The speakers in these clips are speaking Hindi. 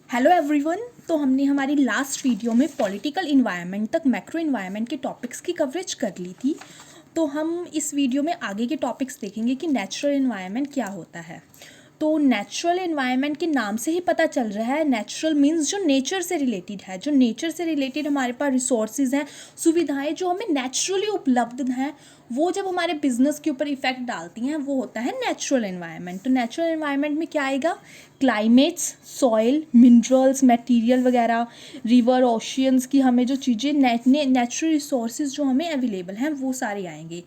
Hello everyone. तो हमने हमारी लास्ट वीडियो में पॉलिटिकल इन्वायरमेंट तक मैक्रो इन्वायरमेंट के टॉपिक्स की कवरेज कर ली थी। तो हम इस वीडियो में आगे के टॉपिक्स देखेंगे कि नेचुरल इन्वायरमेंट क्या होता है। तो नेचुरल इन्वायरमेंट के नाम से ही पता चल रहा है, नेचुरल मीन्स जो नेचर से रिलेटेड है, जो नेचर से रिलेटेड हमारे पास रिसोर्सेज हैं, सुविधाएं जो हमें नेचुरली उपलब्ध हैं, वो जब हमारे बिजनेस के ऊपर इफेक्ट डालती हैं वो होता है नेचुरल एनवायरनमेंट। तो नेचुरल एनवायरनमेंट में क्या आएगा? क्लाइमेट्स, सॉइल, मिनरल्स, मटेरियल वगैरह, रिवर, ओशियंस की हमें जो चीज़ें नेचुरल रिसोर्सेज जो हमें अवेलेबल हैं वो सारे आएंगे।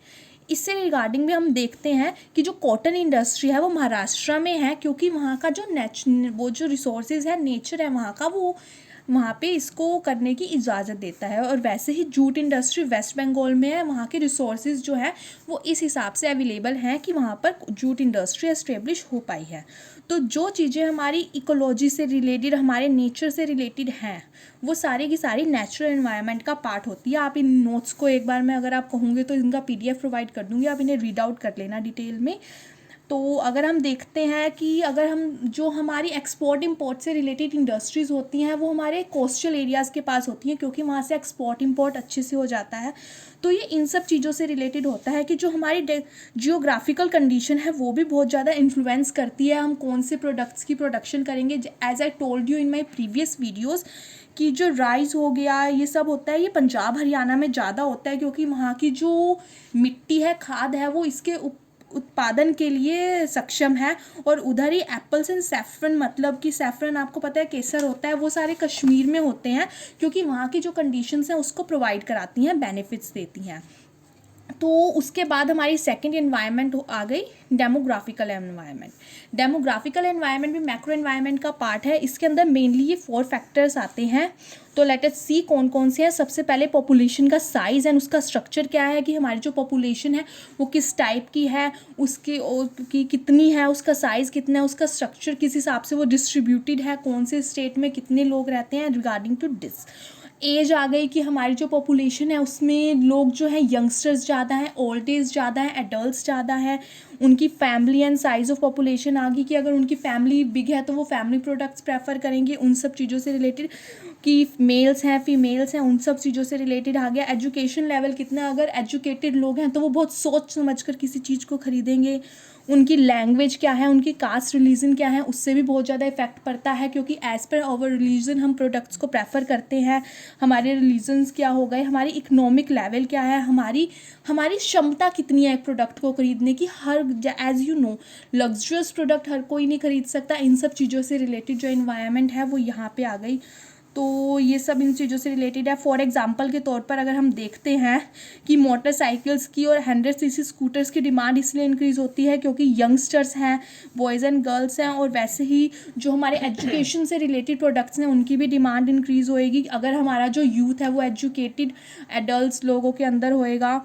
इससे रिगार्डिंग भी हम देखते हैं कि जो कॉटन इंडस्ट्री है वो महाराष्ट्र में है, क्योंकि वहाँ का जो वो जो रिसोर्सेज है, नेचर है वहाँ का, वो वहाँ पे इसको करने की इजाज़त देता है। और वैसे ही जूट इंडस्ट्री वेस्ट बंगाल में है, वहाँ के रिसोर्सेज जो है वो इस हिसाब से अवेलेबल हैं कि वहाँ पर जूट इंडस्ट्री एस्टेब्लिश हो पाई है। तो जो चीज़ें हमारी इकोलॉजी से रिलेटेड, हमारे नेचर से रिलेटेड हैं, वो सारी की सारी नेचुरल एनवायरनमेंट का पार्ट होती है। आप इन नोट्स को एक बार मैं अगर आप कहूँगे तो इनका PDF प्रोवाइड कर दूँगी, आप इन्हें रीड आउट कर लेना डिटेल में। तो अगर हम देखते हैं कि अगर हम जो हमारी एक्सपोर्ट इंपोर्ट से रिलेटेड इंडस्ट्रीज़ होती हैं वो हमारे कोस्टल एरियाज़ के पास होती हैं, क्योंकि वहाँ से एक्सपोर्ट इंपोर्ट अच्छे से हो जाता है। तो ये इन सब चीज़ों से रिलेटेड होता है कि जो हमारी जियोग्राफिकल कंडीशन है वो भी बहुत ज़्यादा इन्फ्लुएंस करती है हम कौन से प्रोडक्ट्स की प्रोडक्शन करेंगे। As I told you in my previous videos कि जो राइस हो गया ये सब होता है, ये पंजाब हरियाणा में ज़्यादा होता है, क्योंकि वहाँ की जो मिट्टी है, खाद है, वो इसके उत्पादन के लिए सक्षम है। और उधर ही एप्पल्स एंड सैफरन, मतलब कि सैफरन आपको पता है केसर होता है, वो सारे कश्मीर में होते हैं, क्योंकि वहाँ की जो कंडीशंस हैं उसको प्रोवाइड कराती हैं, बेनिफिट्स देती हैं। तो उसके बाद हमारी सेकंड एनवायरनमेंट आ गई डेमोग्राफिकल एनवायरनमेंट। डेमोग्राफिकल एनवायरनमेंट भी मैक्रो एनवायरनमेंट का पार्ट है। इसके अंदर मेनली ये 4 फैक्टर्स आते हैं। तो लेट अस सी कौन कौन से हैं। सबसे पहले पॉपुलेशन का साइज़ एंड उसका स्ट्रक्चर क्या है, कि हमारी जो पॉपुलेशन है वो किस टाइप की है, उसकी कितनी है, उसका साइज़ कितना है, उसका स्ट्रक्चर किस हिसाब से वो डिस्ट्रीब्यूटेड है, कौन से स्टेट में कितने लोग रहते हैं, रिगार्डिंग टू दिस। एज आ गई कि हमारी जो पॉपुलेशन है उसमें लोग जो हैं यंगस्टर्स ज़्यादा हैं, ओल्ड एज ज़्यादा हैं, एडल्ट्स ज़्यादा हैं। उनकी family and size of population आ गई कि अगर उनकी फैमिली बिग है तो वो फैमिली प्रोडक्ट्स प्रेफर करेंगे, उन सब चीज़ों से रिलेटेड। कि मेल्स हैं, फीमेल्स हैं, उन सब चीज़ों से रिलेटेड आ गया। एजुकेशन लेवल कितना, अगर एजुकेटेड लोग हैं तो वो बहुत सोच समझ कर किसी चीज़ को खरीदेंगे। उनकी लैंग्वेज क्या है, उनकी कास्ट रिलीजन क्या है, उससे भी बहुत ज़्यादा इफेक्ट पड़ता है, क्योंकि एज़ पर आवर रिलीजन हम प्रोडक्ट्स को प्रेफर करते हैं। हमारे रिलीजन्स क्या हो गए, हमारी इकोनॉमिक लेवल क्या है, हमारी हमारी क्षमता कितनी है एक प्रोडक्ट को खरीदने की। हर as you know luxurious product हर कोई नहीं खरीद सकता। इन सब चीज़ों से रिलेटेड जो इन्वायरमेंट है वो यहाँ पे आ गई। तो ये सब इन चीज़ों से रिलेटेड है। फॉर एग्जांपल के तौर पर अगर हम देखते हैं कि मोटरसाइकिल्स की और 100cc स्कूटर्स की डिमांड इसलिए इंक्रीज़ होती है क्योंकि यंगस्टर्स हैं, बॉयज़ एंड गर्ल्स हैं, और वैसे ही जो हमारे एजुकेशन से रिलेटेड प्रोडक्ट्स हैं उनकी भी डिमांड इंक्रीज़ होएगी। अगर हमारा जो यूथ है वो एजुकेटेड एडल्ट्स लोगों के अंदर होएगा।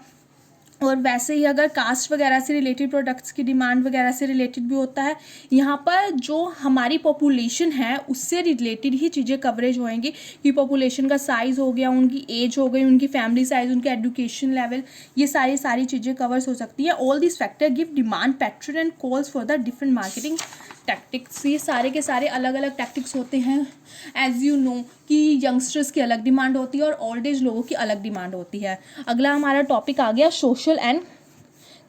और वैसे ही अगर कास्ट वगैरह से रिलेटेड प्रोडक्ट्स की डिमांड वगैरह से रिलेटेड भी होता है। यहाँ पर जो हमारी पॉपुलेशन है उससे रिलेटेड ही चीज़ें कवरेज होएंगी, कि पॉपुलेशन का साइज़ हो गया, उनकी एज हो गई, उनकी फैमिली साइज़, उनके एजुकेशन लेवल, ये सारी चीज़ें कवर्स हो सकती हैं। All this factor give demand pattern and calls for the different marketing tactics. ये सारे के सारे अलग अलग टैक्टिक्स होते हैं। एज यू नो कि यंगस्टर्स की अलग डिमांड होती है और ओल्ड एज लोगों की अलग डिमांड होती है। अगला हमारा टॉपिक आ गया सोशल एंड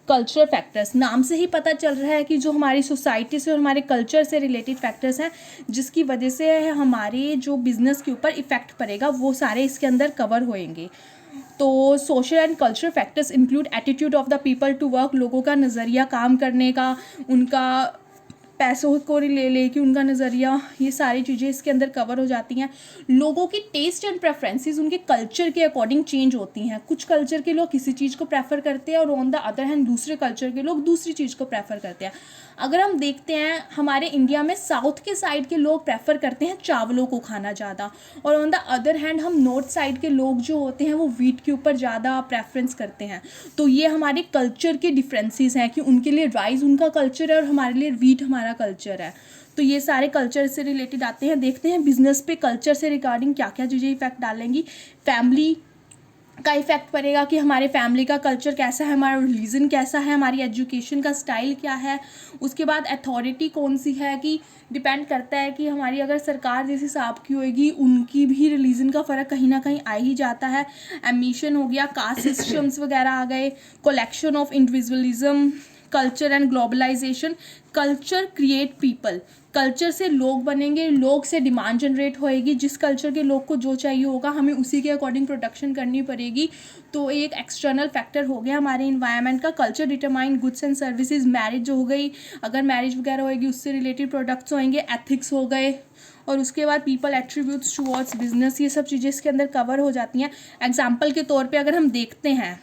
कल्चरल फैक्टर्स। नाम से ही पता चल रहा है कि जो हमारी सोसाइटी से और हमारे कल्चर से रिलेटेड फैक्टर्स हैं जिसकी वजह से हमारे जो बिजनेस के ऊपर इफेक्ट पड़ेगा वो सारे इसके अंदर कवर होएंगे। तो social and cultural factors include attitude of the people to work, लोगों का नज़रिया काम करने का, उनका पैसों को ले कि उनका नज़रिया, ये सारी चीज़ें इसके अंदर कवर हो जाती हैं। लोगों की टेस्ट एंड प्रेफरेंसेस उनके कल्चर के अकॉर्डिंग चेंज होती हैं। कुछ कल्चर के लोग किसी चीज़ को प्रेफर करते हैं और ऑन द अदर हैंड दूसरे कल्चर के लोग दूसरी चीज़ को प्रेफर करते हैं। अगर हम देखते हैं हमारे इंडिया में साउथ के साइड के लोग प्रेफर करते हैं चावलों को खाना ज़्यादा, और ऑन द अदर हैंड हम नॉर्थ साइड के लोग जो होते हैं वो वीट के ऊपर ज़्यादा प्रेफरेंस करते हैं। तो ये हमारे कल्चर के डिफरेंसेस हैं कि उनके लिए राइस उनका कल्चर है और हमारे लिए वीट हमारा कल्चर है। तो ये सारे कल्चर से रिलेटेड आते हैं। देखते हैं बिजनेस पे कल्चर से रिगार्डिंग क्या क्या चीज़ें इफेक्ट डालेंगी। फैमिली का इफ़ेक्ट पड़ेगा कि हमारे फैमिली का कल्चर कैसा है, हमारा रिलीजन कैसा है, हमारी एजुकेशन का स्टाइल क्या है। उसके बाद अथॉरिटी कौन सी है, कि डिपेंड करता है कि हमारी अगर सरकार जिस हिसाब की होएगी उनकी भी रिलीजन का फ़र्क कहीं ना कहीं आ ही जाता है। एमिशन हो गया, कास्ट सिस्टम्स वगैरह आ गए, collection of individualism, culture and globalisation. Culture create people, culture से लोग बनेंगे, लोग से डिमांड जनरेट होएगी, जिस कल्चर के लोग को जो चाहिए होगा हमें उसी के अकॉर्डिंग प्रोडक्शन करनी पड़ेगी। तो एक एक्सटर्नल फैक्टर हो गया हमारे इन्वायरमेंट का। Culture determine goods and services, marriage हो गई, अगर मैरिज वगैरह होएगी उससे रिलेटेड प्रोडक्ट्स होंगे, एथिक्स हो गए, और उसके बाद पीपल एट्रीब्यूट्स टुवर्ड्स बिजनेस, ये सब चीज़ें इसके अंदर कवर हो जाती हैं। एग्जाम्पल के तौर पे अगर हम देखते हैं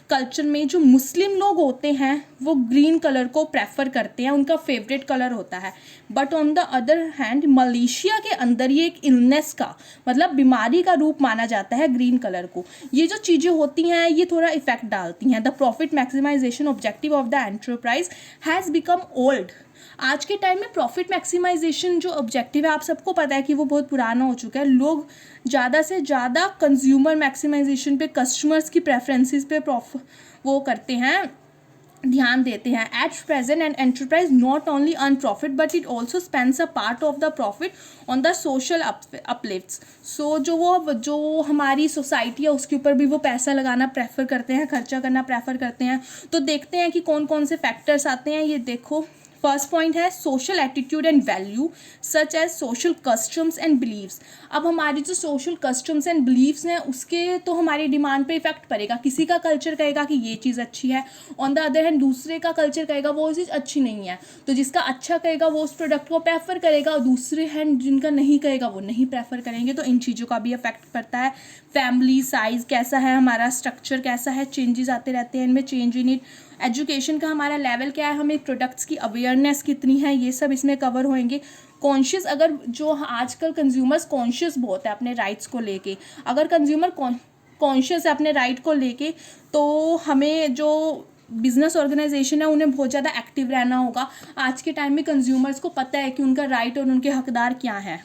कल्चर में जो मुस्लिम लोग होते हैं वो ग्रीन कलर को प्रेफर करते हैं, उनका फेवरेट कलर होता है। But on the other hand Malaysia के अंदर ये एक इलनेस का मतलब बीमारी का रूप माना जाता है ग्रीन कलर को। ये जो चीज़ें होती हैं ये थोड़ा इफेक्ट डालती हैं। The profit maximisation objective of the enterprise has become old. आज के टाइम में प्रॉफिट मैक्सिमाइजेशन जो ऑब्जेक्टिव है आप सबको पता है कि वो बहुत पुराना हो चुका है। लोग ज़्यादा से ज़्यादा कंज्यूमर मैक्सिमाइजेशन पे, कस्टमर्स की प्रेफरेंसेस पे वो करते हैं, ध्यान देते हैं। At present and enterprise not only earn profit but it also spends a part of the profit on the social uplifts. So जो हमारी सोसाइटी है उसके ऊपर भी वो पैसा लगाना प्रेफर करते हैं, खर्चा करना प्रेफर करते हैं। तो देखते हैं कि कौन कौन से फैक्टर्स आते हैं। ये देखो, फर्स्ट पॉइंट है social attitude and value such as social customs and beliefs. अब हमारी जो सोशल कस्टम्स एंड बिलीव्स हैं उसके तो हमारी डिमांड पे इफेक्ट पड़ेगा। किसी का कल्चर कहेगा कि ये चीज़ अच्छी है, ऑन द अदर हैंड दूसरे का कल्चर कहेगा वो चीज़ अच्छी नहीं है। तो जिसका अच्छा कहेगा वो उस प्रोडक्ट को प्रेफर करेगा, और दूसरे हैंड जिनका नहीं कहेगा वो नहीं प्रेफर करेंगे। तो इन चीज़ों का भी इफेक्ट पड़ता है। फैमिली साइज़ कैसा है, हमारा स्ट्रक्चर कैसा है, चेंजेस आते रहते हैं इनमें, चेंज इन इट। एजुकेशन का हमारा लेवल क्या है, हमें प्रोडक्ट्स की अवेयरनेस कितनी है, ये सब इसमें कवर होंगे। कॉन्शियस, अगर जो आजकल कंज्यूमर्स कॉन्शियस बहुत है अपने राइट्स को लेके, अगर कंज्यूमर कॉन्शियस है अपने राइट को लेके तो हमें जो बिजनेस ऑर्गेनाइजेशन है उन्हें बहुत ज़्यादा एक्टिव रहना होगा। आज के टाइम में कंज्यूमर्स को पता है कि उनका राइट और उनके हकदार क्या हैं,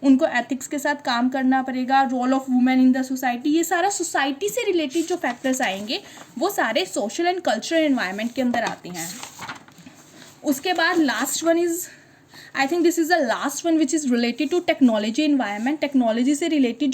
उनको एथिक्स के साथ काम करना पड़ेगा। Role of women in the society, ये सारा सोसाइटी से रिलेटेड जो फैक्टर्स आएंगे वो सारे सोशल एंड कल्चरल एनवायरनमेंट के अंदर आते हैं। उसके बाद last one is, I think this is the last one which is related to technology environment. Technology से रिलेटेड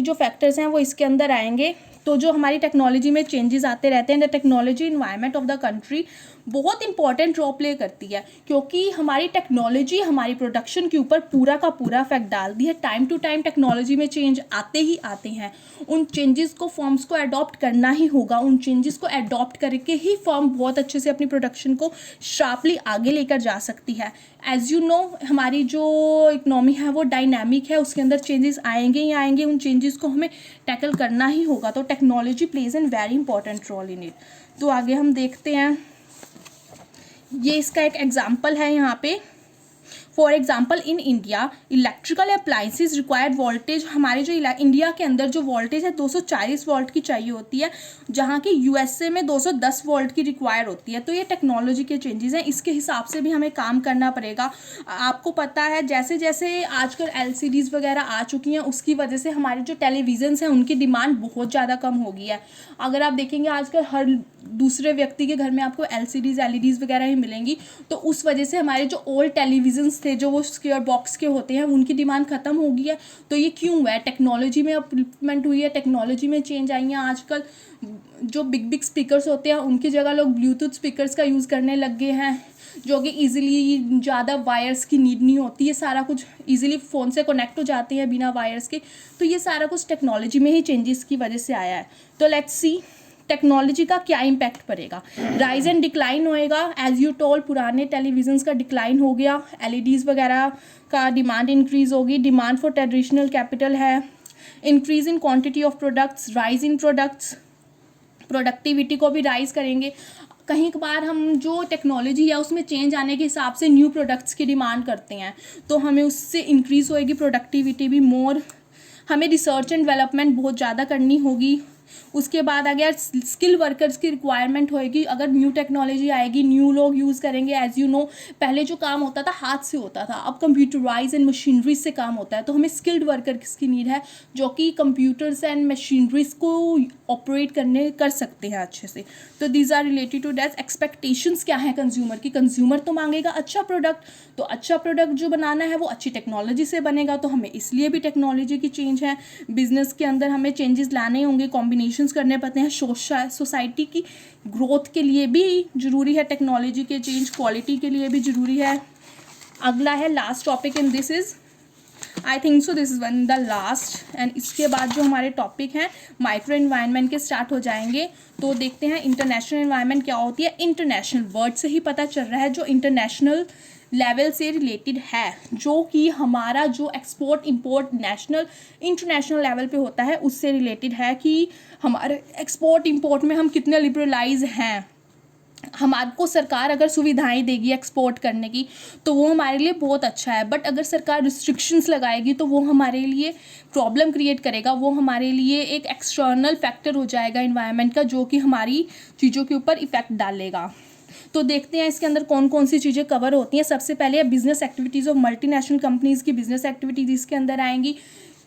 जो फैक्टर्स हैं वो इसके अंदर आएंगे। तो जो हमारी टेक्नोलॉजी में चेंजेस आते रहते हैं, the technology environment of the country बहुत इंपॉर्टेंट रोल प्ले करती है, क्योंकि हमारी टेक्नोलॉजी हमारी प्रोडक्शन के ऊपर पूरा का पूरा इफेक्ट डालती है। टाइम टू टाइम टेक्नोलॉजी में चेंज आते ही आते हैं, उन चेंजेस को फर्म्स को अडॉप्ट करना ही होगा। उन चेंजेस को अडॉप्ट करके ही फर्म बहुत अच्छे से अपनी प्रोडक्शन को शार्पली आगे लेकर जा सकती है। एज यू नो, हमारी जो इकनॉमी है वो डायनामिक है, उसके अंदर चेंजेस आएंगे ही आएंगे, उन चेंजेस को हमें टैकल करना ही होगा। तो technology plays an very important role in it. तो आगे हम देखते हैं, ये इसका एक एग्जाम्पल है यहाँ पे। For example in India electrical appliances required voltage, हमारे जो इंडिया के अंदर जो वोल्टेज है 240 वोल्ट की चाहिए होती है, जहाँ की यूएसए में 210 वोल्ट की रिक्वायर होती है। तो ये टेक्नोलॉजी के चेंजेस हैं, इसके हिसाब से भी हमें काम करना पड़ेगा। आपको पता है जैसे जैसे आजकल एलसीडीज़ वगैरह आ चुकी हैं उसकी वजह से हमारे जो टेलीविज़न्स हैं उनकी डिमांड बहुत ज़्यादा कम हो गई है। अगर आप देखेंगे आजकल हर दूसरे व्यक्ति के घर में आपको एलसीडीज़ एलईडीज़ वगैरह ही मिलेंगी। तो उस वजह से हमारे जो ओल्ड टेलीविज़न्स थे जो वो स्क्वायर बॉक्स के होते हैं उनकी डिमांड ख़त्म हो गई है। तो ये क्यों हुआ है? टेक्नोलॉजी में अपलिफ्टमेंट हुई है, टेक्नोलॉजी में चेंज आई है। आजकल जो बिग बिग स्पीकर्स होते हैं उनकी जगह लोग ब्लूटूथ स्पीकर्स का यूज़ करने लग गए हैं, जो कि ईजिली ज़्यादा वायर्स की नीड नहीं होती है, सारा कुछ ईजिली फ़ोन से कनेक्ट हो जाते हैं बिना वायर्स के। तो ये सारा कुछ टेक्नोलॉजी में ही चेंजेस की वजह से आया है। तो लेट्स सी टेक्नोलॉजी का क्या इम्पैक्ट पड़ेगा। राइज एंड डिक्लाइन होएगा, एज यू टोल पुराने टेलीविज़न्स का डिक्लाइन हो गया, एलईडीज़ वगैरह का डिमांड इंक्रीज़ होगी। डिमांड फॉर ट्रेडिशनल कैपिटल है, increase in quantity of products, rise in products, productivity को भी राइज करेंगे। कहीं बार हम जो टेक्नोलॉजी है उसमें चेंज आने के हिसाब से न्यू प्रोडक्ट्स की डिमांड करते हैं, तो हमें उससे इंक्रीज़ होएगी प्रोडक्टिविटी भी मोर। हमें रिसर्च एंड डेवलपमेंट बहुत ज़्यादा करनी होगी। उसके बाद आ गया स्किल वर्कर्स की रिक्वायरमेंट होएगी, अगर न्यू टेक्नोलॉजी आएगी, न्यू लोग यूज़ करेंगे। एज यू नो, पहले जो काम होता था हाथ से होता था, अब कंप्यूटराइज एंड मशीनरीज से काम होता है, तो हमें स्किल्ड वर्कर्स की नीड है जो कि कंप्यूटर्स एंड मशीनरीज को ऑपरेट कर सकते हैं अच्छे से। तो these are related to that. Expectations क्या है कंज्यूमर की? कंज्यूमर तो मांगेगा अच्छा प्रोडक्ट, तो अच्छा प्रोडक्ट जो बनाना है वो अच्छी टेक्नोलॉजी से बनेगा, तो हमें इसलिए भी टेक्नोलॉजी की चेंज है। बिजनेस के अंदर हमें चेंजेस लाने होंगे, कॉम्बिनेशंस करने पड़ते हैं। सोसाइटी की ग्रोथ के लिए भी ज़रूरी है टेक्नोलॉजी के चेंज, क्वालिटी के लिए भी ज़रूरी है। अगला है last topic in this is, I think so this is one the last, and इसके बाद जो हमारे टॉपिक हैं माइक्रो एनवायरनमेंट के स्टार्ट हो जाएंगे। तो देखते हैं इंटरनेशनल एनवायरनमेंट क्या होती है। इंटरनेशनल वर्ड से ही पता चल रहा है, जो इंटरनेशनल लेवल से रिलेटेड है, जो कि हमारा जो export import national international level पे होता है उससे रिलेटेड है, कि हमारे एक्सपोर्ट इंपोर्ट में हम कितने लिबरलाइज हैं। हमारे को सरकार अगर सुविधाएं देगी एक्सपोर्ट करने की तो वो हमारे लिए बहुत अच्छा है, बट अगर सरकार रिस्ट्रिक्शंस लगाएगी तो वो हमारे लिए प्रॉब्लम क्रिएट करेगा, वो हमारे लिए एक एक्सटर्नल फैक्टर हो जाएगा इन्वायरमेंट का, जो कि हमारी चीज़ों के ऊपर इफेक्ट डालेगा। तो देखते हैं इसके अंदर कौन कौन सी चीज़ें कवर होती हैं। सबसे पहले business activities of multinational companies की बिजनेस एक्टिविटीज़ इसके अंदर आएंगी,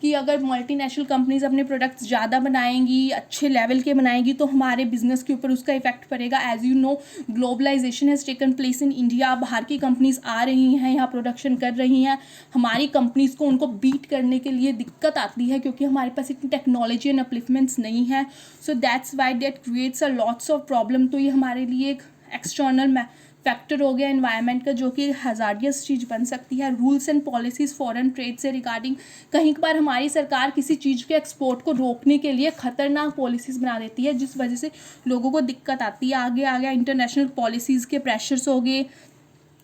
कि अगर मल्टीनेशनल कंपनीज अपने प्रोडक्ट्स ज़्यादा बनाएंगी, अच्छे लेवल के बनाएंगी, तो हमारे बिजनेस के ऊपर उसका इफेक्ट पड़ेगा। As you know, globalisation has taken place in India. बाहर की कंपनीज आ रही हैं, यहाँ प्रोडक्शन कर रही हैं। हमारी कंपनीज को उनको बीट करने के लिए दिक्कत आती है, क्योंकि हमारे पास इतनी टेक्नोलॉजी एंड अपलिफ्टमेंट्स नहीं है। So that's why that creates a lots of problem. तो ये हमारे लिए एक एक्सटर्नल फैक्टर हो गया एनवायरनमेंट का, जो कि हजारियस चीज़ बन सकती है। Rules and policies foreign trade से रिगार्डिंग, कहीं बार हमारी सरकार किसी चीज़ के एक्सपोर्ट को रोकने के लिए खतरनाक पॉलिसीज़ बना देती है, जिस वजह से लोगों को दिक्कत आती है। आगे आ गया इंटरनेशनल पॉलिसीज़ के प्रेशर्स हो गए,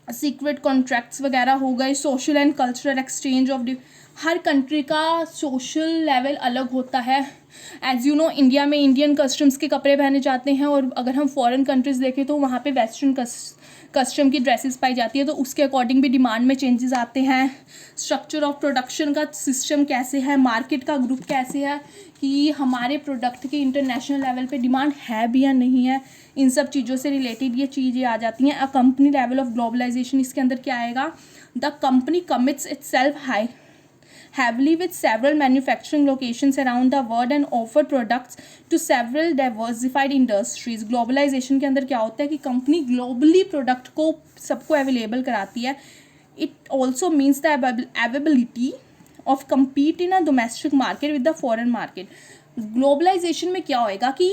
सीक्रेट कॉन्ट्रैक्ट्स वगैरह हो गए, social and cultural exchange of her country का सोशल लेवल अलग होता है। एज यू नो, इंडिया में इंडियन कस्टम्स के कपड़े पहने जाते हैं, और अगर हम फॉरेन कंट्रीज़ देखें तो वहाँ पे वेस्टर्न कस्टम की ड्रेसेस पाई जाती है, तो उसके अकॉर्डिंग भी डिमांड में चेंजेस आते हैं। स्ट्रक्चर ऑफ प्रोडक्शन का सिस्टम कैसे है, मार्केट का ग्रुप कैसे है, कि हमारे प्रोडक्ट की इंटरनेशनल लेवल पे डिमांड है भी या नहीं है, इन सब चीज़ों से रिलेटेड ये चीज़ें आ जाती हैं। A company level of globalisation, इसके अंदर क्या आएगा? The company commits itself heavily with several manufacturing locations around the world and offer products to several diversified industries. Globalization के अंदर क्या होता है कि कंपनी ग्लोबली प्रोडक्ट को सबको अवेलेबल कराती है. It also means the availability of compete in a domestic market with the foreign market. Globalisation में क्या होएगा कि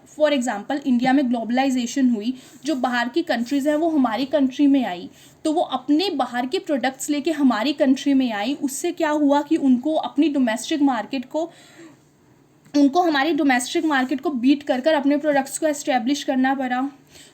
फॉर एग्जांपल इंडिया में ग्लोबलाइजेशन हुई, जो बाहर की कंट्रीज़ हैं वो हमारी कंट्री में आई, तो वो अपने बाहर के प्रोडक्ट्स लेके हमारी कंट्री में आई. उससे क्या हुआ कि उनको अपनी डोमेस्टिक मार्केट को हमारी डोमेस्टिक मार्केट को बीट कर अपने प्रोडक्ट्स को एस्टेब्लिश करना पड़ा.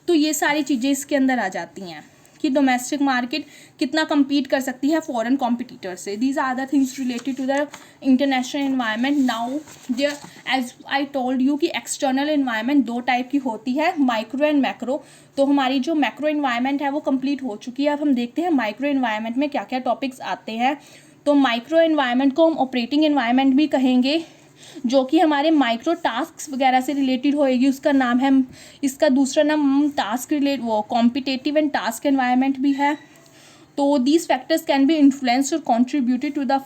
तो ये सारी चीज़ें इसके अंदर आ जाती हैं कि डोमेस्टिक मार्केट कितना compete कर सकती है फॉरेन कॉम्पिटिटर से. These are the things related to the international environment. Now there, as I told you, कि एक्सटर्नल एनवायरनमेंट दो टाइप की होती है, माइक्रो एंड मैक्रो. तो हमारी जो मैक्रो एनवायरनमेंट है वो कंप्लीट हो चुकी है. अब हम देखते हैं माइक्रो एनवायरनमेंट में क्या क्या टॉपिक्स आते हैं. तो माइक्रो एनवायरनमेंट को हम ऑपरेटिंग एनवायरनमेंट भी कहेंगे, जो कि हमारे माइक्रो टास्क वगैरह से रिलेटेड होएगी. उसका नाम है, इसका दूसरा नाम टास्क रिलेट वो कॉम्पिटेटिव एंड टास्क एनवायरनमेंट भी है. तो these factors can be influenced और contributed to the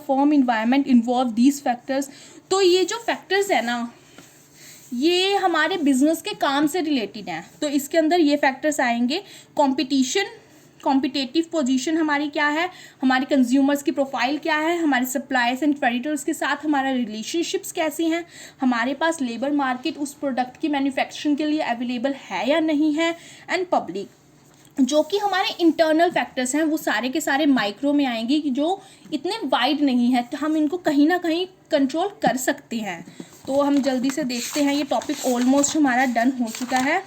form environment involve these factors. तो ये जो फैक्टर्स है ना, ये हमारे बिजनेस के काम से रिलेटेड हैं. तो इसके अंदर ये फैक्टर्स आएंगे. कॉम्पिटिशन, कॉम्पिटेटिव पोजीशन हमारी क्या है, हमारे कंज्यूमर्स की प्रोफाइल क्या है, हमारे सप्लायर्स एंड क्रेडिटर्स के साथ हमारा रिलेशनशिप्स कैसी हैं, हमारे पास लेबर मार्केट उस प्रोडक्ट की मैन्युफैक्चरिंग के लिए अवेलेबल है या नहीं है, एंड पब्लिक, जो कि हमारे इंटरनल फैक्टर्स हैं, वो सारे के सारे माइक्रो में आएंगे, कि जो इतने वाइड नहीं है, तो हम इनको कहीं ना कहीं कंट्रोल कर सकते हैं. तो हम जल्दी से देखते हैं, ये टॉपिक ऑलमोस्ट हमारा डन हो चुका है.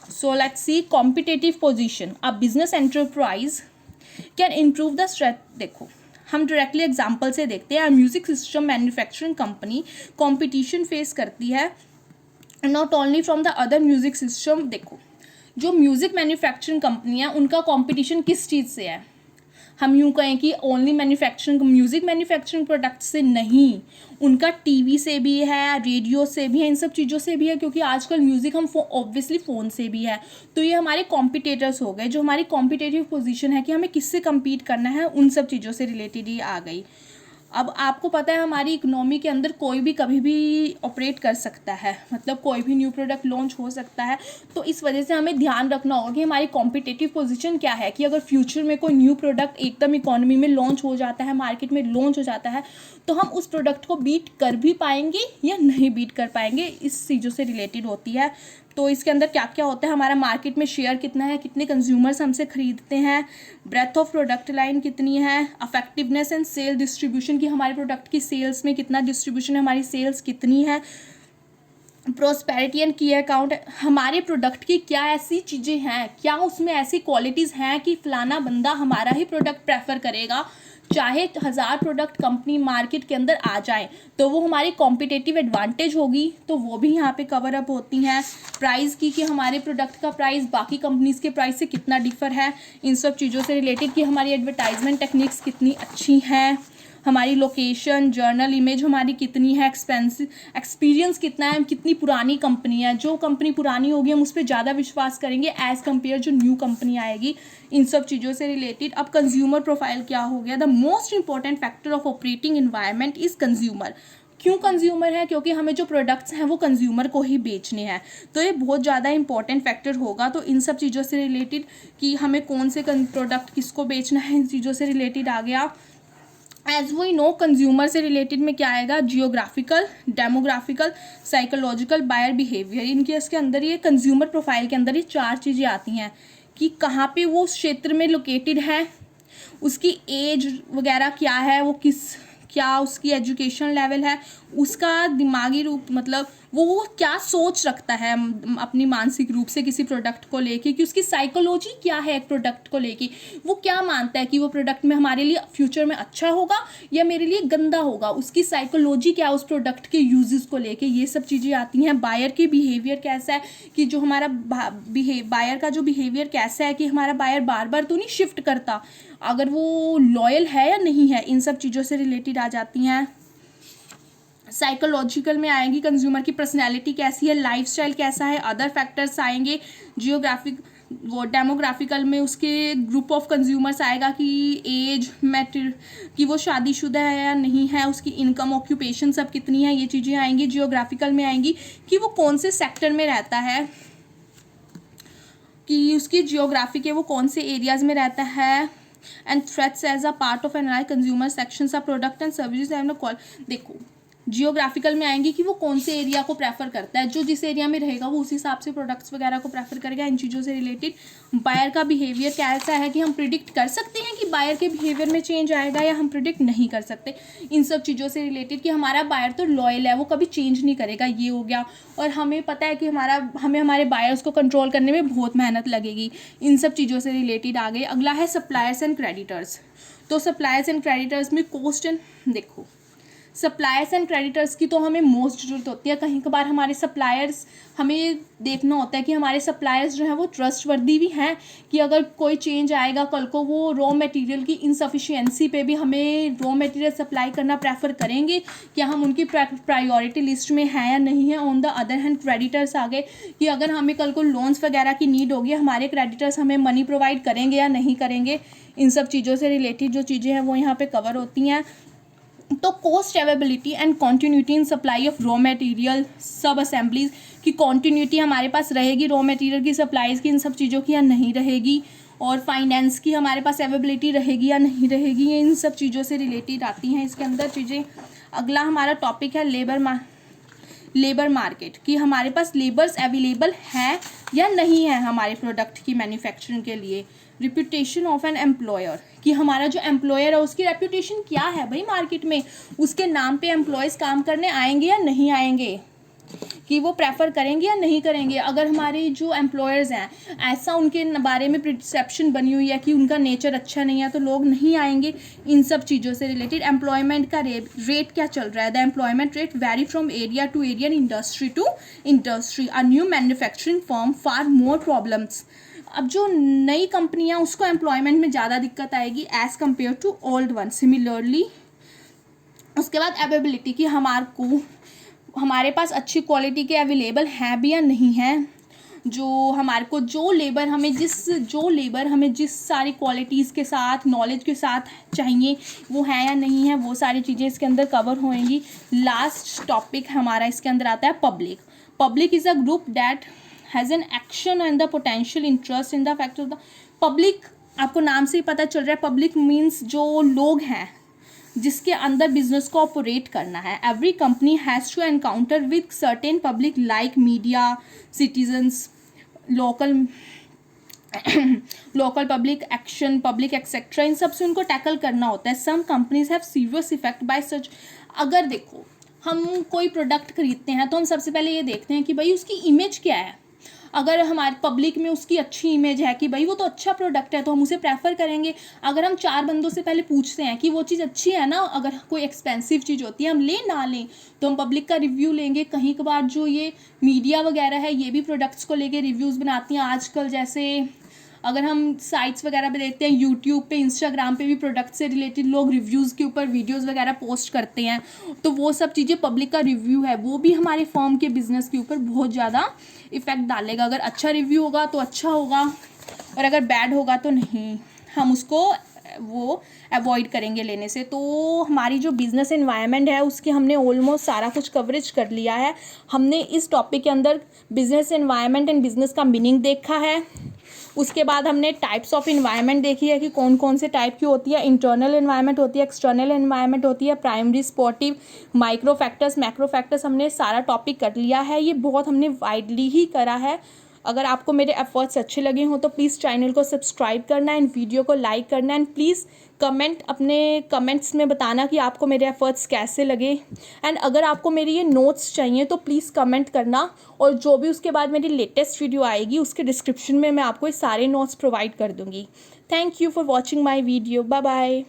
So let's see competitive position. A business enterprise can improve the strength. देखो, हम डायरेक्टली एग्जांपल से देखते हैं. Music system manufacturing company competition face करती है not only from the other music system. देखो, जो म्यूजिक मैन्युफैक्चरिंग कंपनी है उनका कंपटीशन किस चीज़ से है, हम यूँ कहें कि only manufacturing music manufacturing product से नहीं, उनका टीवी से भी है, रेडियो से भी है, इन सब चीज़ों से भी है, क्योंकि आजकल म्यूज़िक हम ऑब्वियसली फ़ोन से भी है। तो ये हमारे कॉम्पिटिटर्स हो गए, जो हमारी कॉम्पिटिटिव पोजीशन है कि हमें किससे कम्पीट करना है, उन सब चीज़ों से रिलेटेड ही आ गई। अब आपको पता है हमारी इकोनॉमी के अंदर कोई भी कभी भी ऑपरेट कर सकता है, मतलब कोई भी न्यू प्रोडक्ट लॉन्च हो सकता है। तो इस वजह से हमें ध्यान रखना होगा कि हमारी कॉम्पिटिटिव पोजीशन क्या है, कि अगर फ्यूचर में कोई न्यू प्रोडक्ट एकदम इकोनॉमी में लॉन्च हो जाता है, मार्केट में लॉन्च हो जाता है, तो हम उस प्रोडक्ट को बीट कर भी पाएंगे या नहीं बीट कर पाएंगे, इस चीज़ों से रिलेटेड होती है। तो इसके अंदर क्या क्या होता है, हमारा मार्केट में शेयर कितना है, कितने कंज्यूमर्स हमसे खरीदते हैं, ब्रेथ ऑफ प्रोडक्ट लाइन कितनी है, अफेक्टिवनेस एंड सेल डिस्ट्रीब्यूशन की हमारे प्रोडक्ट की सेल्स में कितना डिस्ट्रीब्यूशन है, हमारी सेल्स कितनी है, प्रोस्पेरिटी एंड की अकाउंट, हमारे प्रोडक्ट की क्या ऐसी चीज़ें हैं, क्या उसमें ऐसी क्वालिटीज़ हैं कि फलाना बंदा हमारा ही प्रोडक्ट प्रेफर करेगा, चाहे 1000 प्रोडक्ट कंपनी मार्केट के अंदर आ जाए, तो वो हमारी कॉम्पिटिटिव एडवांटेज होगी, तो वो भी यहाँ पे कवर अप होती हैं। प्राइस की, कि हमारे प्रोडक्ट का प्राइस बाकी कंपनीज़ के प्राइस से कितना डिफर है, इन सब चीज़ों से रिलेटेड, कि हमारी एडवर्टाइजमेंट टेक्निक्स कितनी अच्छी हैं, हमारी लोकेशन, जर्नल इमेज हमारी कितनी है, एक्सपीरियंस कितना है, कितनी पुरानी कंपनी है, जो कंपनी पुरानी होगी हम उस पर ज़्यादा विश्वास करेंगे एज़ कम्पेयर जो न्यू कंपनी आएगी, इन सब चीज़ों से रिलेटेड। अब कंज्यूमर प्रोफाइल क्या हो गया, the most important factor of operating environment is consumer. क्यों कंज्यूमर है, क्योंकि हमें जो प्रोडक्ट्स हैं वो कंज्यूमर को ही बेचने हैं, तो ये बहुत ज़्यादा इंपॉर्टेंट फैक्टर होगा। तो इन सब चीज़ों से रिलेटेड कि हमें कौन से प्रोडक्ट किसको बेचना है, इन चीज़ों से रिलेटेड आ गया। एज वी नो, कंज्यूमर से रिलेटेड में क्या आएगा, जियोग्राफिकल, डेमोग्राफिकल, साइकोलॉजिकल, बायर बिहेवियर, इनके इसके अंदर ये कंज्यूमर प्रोफाइल के अंदर ये 4 चीज़ें आती हैं, कि कहाँ पे वो उस क्षेत्र में लोकेटेड है, उसकी एज वगैरह क्या है, वो क्या उसकी एजुकेशन लेवल है, उसका दिमागी रूप, मतलब वो क्या सोच रखता है अपनी मानसिक रूप से किसी प्रोडक्ट को लेके, कि उसकी साइकोलॉजी क्या है एक प्रोडक्ट को लेके, वो क्या मानता है कि वो प्रोडक्ट में हमारे लिए फ्यूचर में अच्छा होगा या मेरे लिए गंदा होगा, उसकी साइकोलॉजी क्या है उस प्रोडक्ट के यूजेस को लेके, ये सब चीज़ें आती हैं। बायर की बिहेवियर कैसा है, कि जो हमारा बायर का जो बिहेवियर कैसा है, कि हमारा बायर बार बार तो नहीं शिफ्ट करता, अगर वो लॉयल है या नहीं है, इन सब चीज़ों से रिलेटेड आ जाती हैं। साइकोलॉजिकल में आएंगी कंज्यूमर की पर्सनैलिटी कैसी है, लाइफस्टाइल कैसा है, अदर फैक्टर्स आएंगे। जियोग्राफिक वो डेमोग्राफिकल में उसके ग्रुप ऑफ कंज्यूमर्स आएगा, कि एज मैटर, कि वो शादीशुदा है या नहीं है, उसकी इनकम ऑक्यूपेशन सब कितनी है, ये चीज़ें आएंगी। जियोग्राफिकल में आएंगी कि वो कौन से सेक्टर में रहता है, कि उसकी जियोग्राफी के वो कौन से एरियाज़ में रहता है। And threats as a part of analyse consumer sections of product and services and call. देखो, जियोग्राफिकल में आएंगी कि वो कौन से एरिया को प्रेफर करता है, जो जिस एरिया में रहेगा वो उस हिसाब से प्रोडक्ट्स वगैरह को प्रेफर करेगा, इन चीज़ों से रिलेटेड। बायर का बिहेवियर कैसा है, कि हम प्रिडिक्ट कर सकते हैं कि बायर के बिहेवियर में चेंज आएगा, या हम प्रिडिक्ट नहीं कर सकते, इन सब चीज़ों से रिलेटेड, कि हमारा बायर तो लॉयल है, वो कभी चेंज नहीं करेगा, ये हो गया। और हमें पता है कि हमें हमारे बायर्स को कंट्रोल करने में बहुत मेहनत लगेगी, इन सब चीज़ों से रिलेटेड आ गए। अगला है सप्लायर्स एंड क्रेडिटर्स। तो सप्लायर्स एंड क्रेडिटर्स में कॉस्ट एंड, देखो सप्लायर्स एंड क्रेडिटर्स की तो हमें मोस्ट ज़रूरत होती है। कहीं कभार हमारे सप्लायर्स, हमें देखना होता है कि हमारे सप्लायर्स जो हैं वो ट्रस्टवर्दी भी हैं, कि अगर कोई चेंज आएगा कल को, वो रॉ मटेरियल की इनसफिशिएंसी पे भी हमें रॉ मटेरियल सप्लाई करना प्रेफर करेंगे, क्या हम उनकी प्रायोरिटी लिस्ट में हैं या नहीं है। On the other hand creditors आ गए, कि अगर हमें कल को लोन्स वगैरह की नीड होगी, हमारे क्रेडिटर्स हमें मनी प्रोवाइड करेंगे या नहीं करेंगे, इन सब चीज़ों से रिलेटेड जो चीज़ें हैं वो यहाँ पे कवर होती हैं। तो cost availability and continuity in supply of raw material सब असेंबलीज, की कॉन्टीन्यूटी हमारे पास रहेगी रॉ मटेरियल की सप्लाईज की, इन सब चीज़ों की, या नहीं रहेगी। और फाइनेंस की हमारे पास अवेलेबिलिटी रहेगी या नहीं रहेगी, ये इन सब चीज़ों से रिलेटेड आती हैं इसके अंदर चीज़ें। अगला हमारा टॉपिक है लेबर मार्केट, कि हमारे पास लेबर्स अवेलेबल हैं या नहीं है हमारे प्रोडक्ट की मैन्युफैक्चरिंग के लिए। रिप्यूटेशन ऑफ एन एम्प्लॉयर, कि हमारा जो एम्प्लॉयर है उसकी रेप्यूटेशन क्या है भाई मार्केट में, उसके नाम पे एम्प्लॉयज़ काम करने आएंगे या नहीं आएंगे, कि वो प्रेफर करेंगे या नहीं करेंगे। अगर हमारे जो एम्प्लॉयर्स हैं ऐसा उनके बारे में परसेप्शन बनी हुई है कि उनका नेचर अच्छा नहीं है, तो लोग नहीं आएंगे। इन सब चीज़ों से रिलेटेड एम्प्लॉयमेंट का रेट क्या चल रहा है, the employment rate vary from area to area, industry to industry. A new manufacturing firm far more problems, अब जो नई कंपनियां उसको एम्प्लॉयमेंट में ज़्यादा दिक्कत आएगी as compare to old one. Similarly उसके बाद अवेलेबिलिटी कि हमारे पास अच्छी क्वालिटी के अवेलेबल हैं भी या नहीं हैं, जो हमारे को जो लेबर हमें जिस सारी क्वालिटीज़ के साथ नॉलेज के साथ चाहिए वो है या नहीं है, वो सारी चीज़ें इसके अंदर कवर होएंगी। लास्ट टॉपिक हमारा इसके अंदर आता है public is a group that has an action and the potential interest in the fact of the public. आपको नाम से ही पता चल रहा है, पब्लिक मीन्स जो लोग हैं जिसके अंदर बिजनेस को ऑपरेट करना है। Every company has to encounter with certain public like media, citizens, local public action, public etcetera, इन सब से उनको टैकल करना होता है। Some companies have serious effect by such. अगर देखो हम कोई प्रोडक्ट खरीदते हैं तो हम सबसे पहले ये देखते हैं कि भाई उसकी इमेज क्या है। अगर हमारे पब्लिक में उसकी अच्छी इमेज है कि भाई वो तो अच्छा प्रोडक्ट है तो हम उसे प्रेफर करेंगे। अगर हम 4 बंदों से पहले पूछते हैं कि वो चीज़ अच्छी है ना, अगर कोई एक्सपेंसिव चीज़ होती है हम लें ना लें, तो हम पब्लिक का रिव्यू लेंगे। कहीं कभार जो ये मीडिया वगैरह है ये भी प्रोडक्ट्स को लेके रिव्यूज़ बनाती हैं आजकल। जैसे अगर हम साइट्स वगैरह पे देखते हैं, यूट्यूब पे, इंस्टाग्राम पे भी प्रोडक्ट से रिलेटेड लोग रिव्यूज़ के ऊपर वीडियोज़ वगैरह पोस्ट करते हैं, तो वो सब चीज़ें पब्लिक का रिव्यू है, वो भी हमारे फर्म के बिज़नेस के ऊपर बहुत ज़्यादा इफ़ेक्ट डालेगा। अगर अच्छा रिव्यू होगा तो अच्छा होगा और अगर बैड होगा तो नहीं, हम उसको वो अवॉइड करेंगे लेने से। तो हमारी जो बिज़नेस एनवायरनमेंट है उसकी हमने ऑलमोस्ट सारा कुछ कवरेज कर लिया है। हमने इस टॉपिक के अंदर बिज़नेस एनवायरनमेंट एंड बिज़नेस का मीनिंग देखा है। उसके बाद हमने टाइप्स ऑफ इन्वायरमेंट देखी है कि कौन कौन से टाइप की होती है। इंटरनल एनवायरनमेंट होती है, एक्सटर्नल एनवायरनमेंट होती है, primary, supportive, micro factors, macro factors. हमने सारा टॉपिक कर लिया है। ये बहुत हमने वाइडली ही करा है। अगर आपको मेरे एफर्ट्स अच्छे लगे हों तो प्लीज़ चैनल को सब्सक्राइब करना एंड वीडियो को लाइक करना एंड प्लीज़ अपने कमेंट्स में बताना कि आपको मेरे एफर्ट्स कैसे लगे। एंड अगर आपको मेरी ये नोट्स चाहिए तो प्लीज़ कमेंट करना, और जो भी उसके बाद मेरी लेटेस्ट वीडियो आएगी उसके डिस्क्रिप्शन में मैं आपको ये सारे नोट्स प्रोवाइड कर दूँगी। Thank you for watching my video. Bye bye.